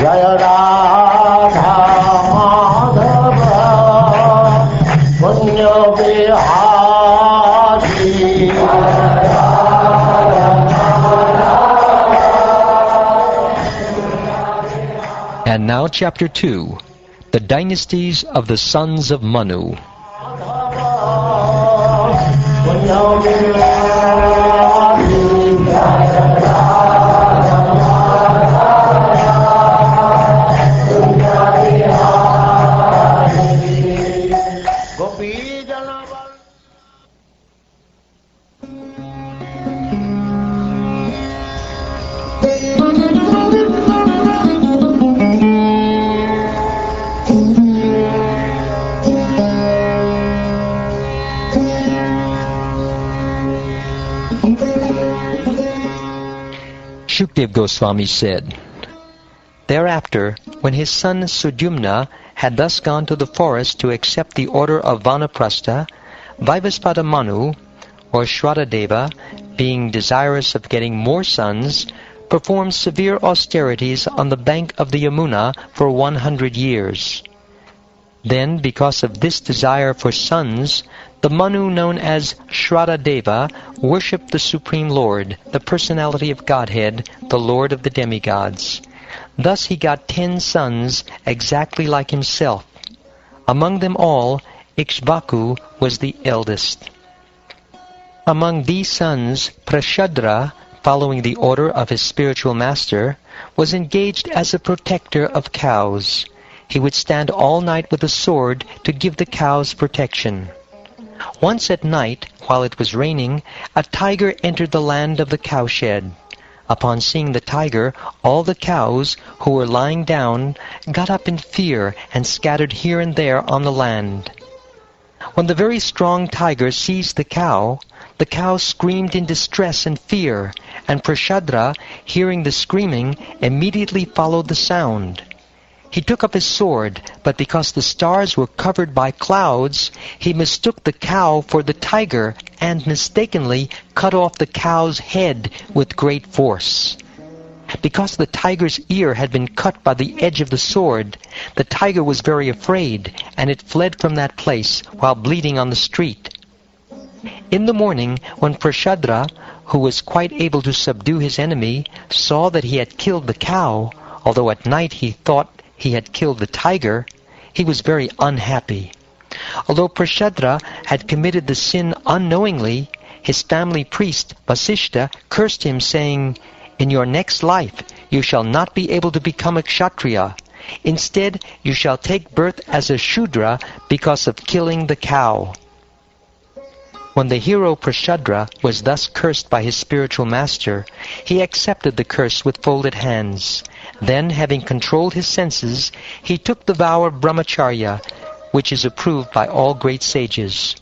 Jaya Radha Madhava Punya Vihari. And now chapter 2, the dynasties of the sons of Manu. Shukdev Goswami said, Thereafter, when his son Sudyumna had thus gone to the forest to accept the order of Vanaprastha, Vaivaspada Manu, or Shradadeva, being desirous of getting more sons, performed severe austerities on the bank of the Yamuna for 100 years. Then, because of this desire for sons, the Manu known as Shradadeva worshipped the Supreme Lord, the personality of Godhead, the Lord of the demigods. Thus he got 10 sons exactly like himself. Among them all, Ikshvaku was the eldest. Among these sons, Prashadra, following the order of his spiritual master, was engaged as a protector of cows. He would stand all night with a sword to give the cows protection. Once at night, while it was raining, a tiger entered the land of the cowshed. Upon seeing the tiger, all the cows, who were lying down, got up in fear and scattered here and there on the land. When the very strong tiger seized the cow screamed in distress and fear, and Prashadra, hearing the screaming, immediately followed the sound. He took up his sword, but because the stars were covered by clouds, he mistook the cow for the tiger and mistakenly cut off the cow's head with great force. Because the tiger's ear had been cut by the edge of the sword, the tiger was very afraid, and it fled from that place while bleeding on the street. In the morning, when Prashadra, who was quite able to subdue his enemy, saw that he had killed the cow, although at night he thought he had killed the tiger, he was very unhappy. Although Prashadra had committed the sin unknowingly, his family priest, Vasishta, cursed him, saying, "In your next life you shall not be able to become a Kshatriya. Instead, you shall take birth as a Shudra because of killing the cow." When the hero Prashadra was thus cursed by his spiritual master, he accepted the curse with folded hands. Then, having controlled his senses, he took the vow of brahmacharya, which is approved by all great sages.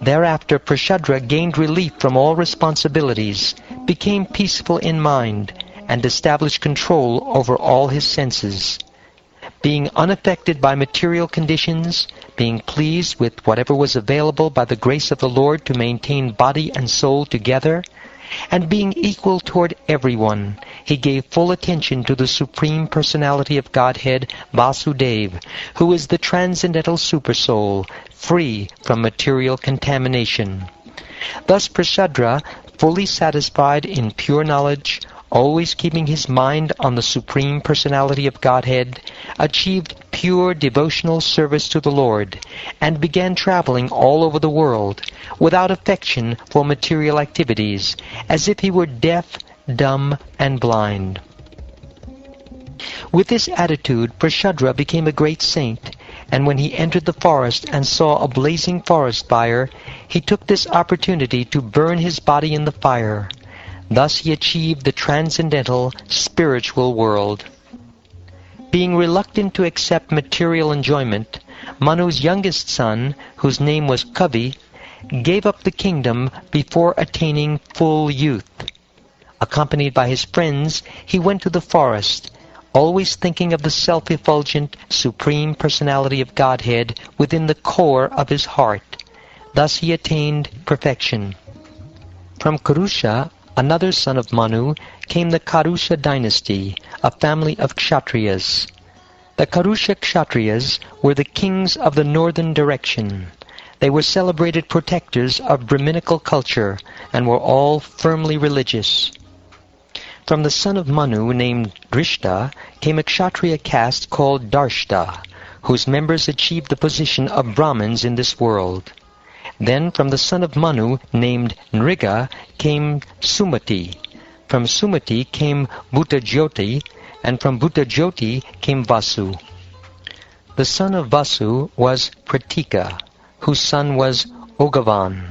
Thereafter, Prashadra gained relief from all responsibilities, became peaceful in mind, and established control over all his senses. Being unaffected by material conditions, being pleased with whatever was available by the grace of the Lord to maintain body and soul together, and being equal toward everyone, he gave full attention to the Supreme Personality of Godhead, Vasudeva, who is the transcendental Supersoul, free from material contamination. Thus Prashadra, fully satisfied in pure knowledge, always keeping his mind on the Supreme Personality of Godhead, achieved pure devotional service to the Lord, and began traveling all over the world, without affection for material activities, as if he were deaf, dumb, and blind. With this attitude, Prashadra became a great saint, and when he entered the forest and saw a blazing forest fire, he took this opportunity to burn his body in the fire. Thus he achieved the transcendental, spiritual world. Being reluctant to accept material enjoyment, Manu's youngest son, whose name was Kavi, gave up the kingdom before attaining full youth. Accompanied by his friends, he went to the forest, always thinking of the self-effulgent, Supreme Personality of Godhead within the core of his heart. Thus he attained perfection. From Kurusha, another son of Manu, came the Karusha dynasty, a family of Kshatriyas. The Karusha Kshatriyas were the kings of the northern direction. They were celebrated protectors of Brahminical culture and were all firmly religious. From the son of Manu, named Drishta, came a Kshatriya caste called Darshta, whose members achieved the position of Brahmins in this world. Then from the son of Manu, named Nriga, came Sumati. From Sumati came Bhuttajyoti, and from Bhuttajyoti came Vasu. The son of Vasu was Pratika, whose son was Ogavan.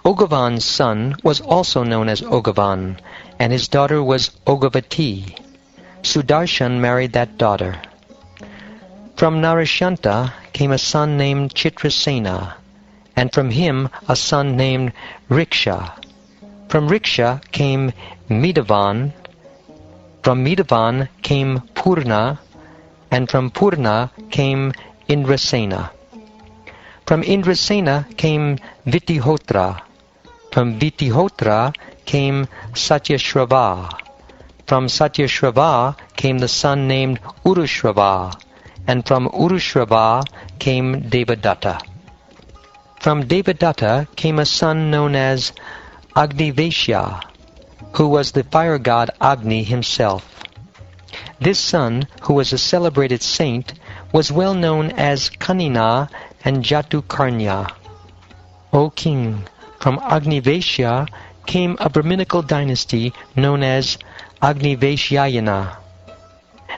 Ogavan's son was also known as Ogavan, and his daughter was Ogavati. Sudarshan married that daughter. From Narashanta came a son named Chitrasena, and from him a son named Riksha. From Riksha came Midavan. From Midavan came Purna, and from Purna came Indrasena. From Indrasena came Vitihotra. From Vitihotra came Satyashrava. From Satyashrava came the son named Urushrava, and from Urushrava came Devadatta. From Devadatta came a son known as Agniveshya, who was the fire god Agni himself. This son, who was a celebrated saint, was well known as Kanina and Jatukarnya. O king, from Agniveshya came a Brahminical dynasty known as Agniveshyayana.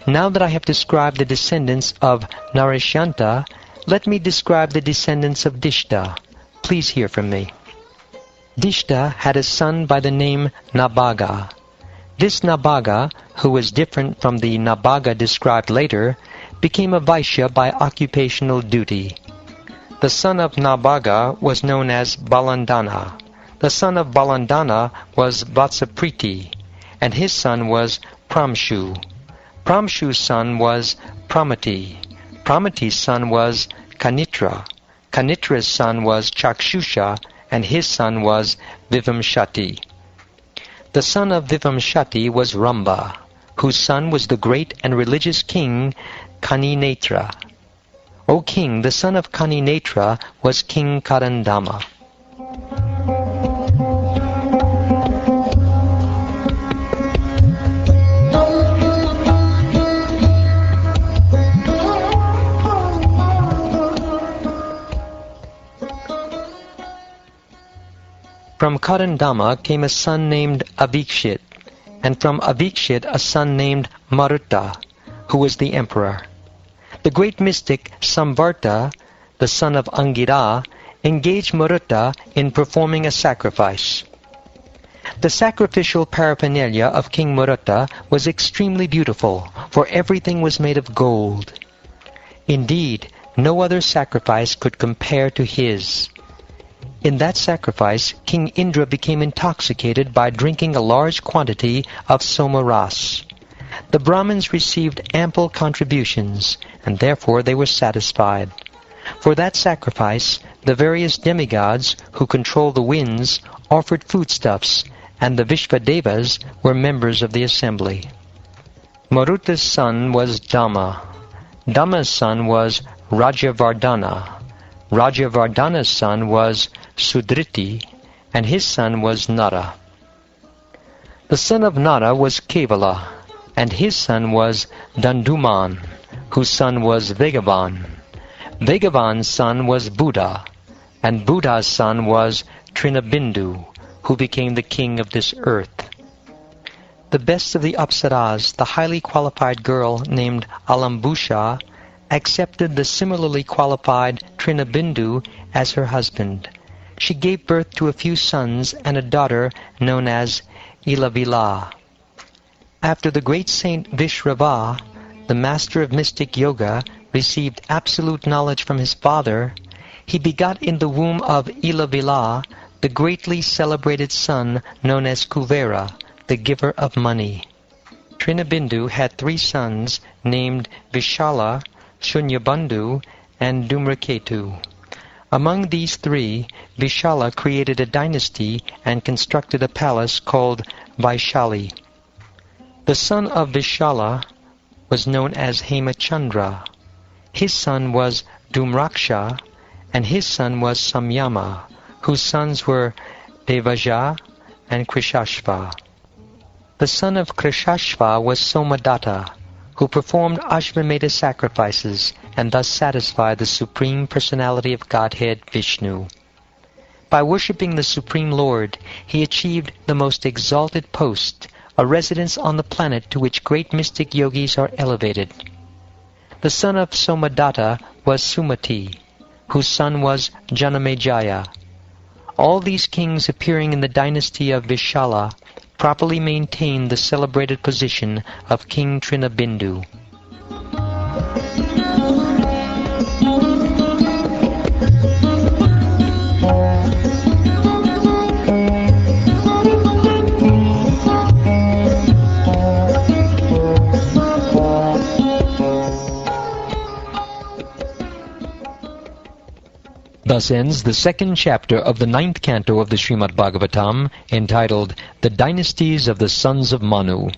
Now that I have described the descendants of Narashanta, let me describe the descendants of Dishta. Please hear from me. Dishta had a son by the name Nabaga. This Nabaga, who was different from the Nabaga described later, became a Vaishya by occupational duty. The son of Nabaga was known as Balandana. The son of Balandana was Vatsapriti, and his son was Pramshu. Pramshu's son was Pramati. Pramati's son was Kanitra. Kanitra's son was Chakshusha, and his son was Vivamshati. The son of Vivamshati was Ramba, whose son was the great and religious king Kaninetra. O king, the son of Kaninetra was King Karandama. From Karandama came a son named Avikshit, and from Avikshit a son named Marutta, who was the emperor. The great mystic Samvarta, the son of Angira, engaged Marutta in performing a sacrifice. The sacrificial paraphernalia of King Marutta was extremely beautiful, for everything was made of gold. Indeed, no other sacrifice could compare to his. In that sacrifice, King Indra became intoxicated by drinking a large quantity of somaras. The Brahmins received ample contributions, and therefore they were satisfied. For that sacrifice, the various demigods who control the winds offered foodstuffs, and the Vishvadevas were members of the assembly. Marutta's son was Dhamma. Dhamma's son was Rajavardhana. Rajavardhana's son was Sudriti, and his son was Nara. The son of Nara was Kevala, and his son was Danduman, whose son was Vegavan. Vegavan's son was Buddha, and Buddha's son was Trinabindu, who became the king of this earth. The best of the Apsaras, the highly qualified girl named Alambusha, accepted the similarly qualified Trinabindu as her husband. She gave birth to a few sons and a daughter known as Ilavila. After the great saint Vishrava, the master of mystic yoga, received absolute knowledge from his father, he begot in the womb of Ilavila the greatly celebrated son known as Kuvera, the giver of money. Trinabindu had 3 sons named Vishala, Shunyabandhu, and Dhumraketu. Among these three, Vishala created a dynasty and constructed a palace called Vaishali. The son of Vishala was known as Hemachandra. His son was Dhumraksha, and his son was Samyama, whose sons were Devaja and Krishashva. The son of Krishashva was Somadatta, who performed Ashvamedha sacrifices and thus satisfied the Supreme Personality of Godhead, Vishnu. By worshipping the Supreme Lord, he achieved the most exalted post, a residence on the planet to which great mystic yogis are elevated. The son of Somadatta was Sumati, whose son was Janamejaya. All these kings appearing in the dynasty of Vishala properly maintained the celebrated position of King Trinabindu. Thus ends the second chapter of the 9th canto of the Srimad Bhagavatam, entitled The Dynasties of the Sons of Manu.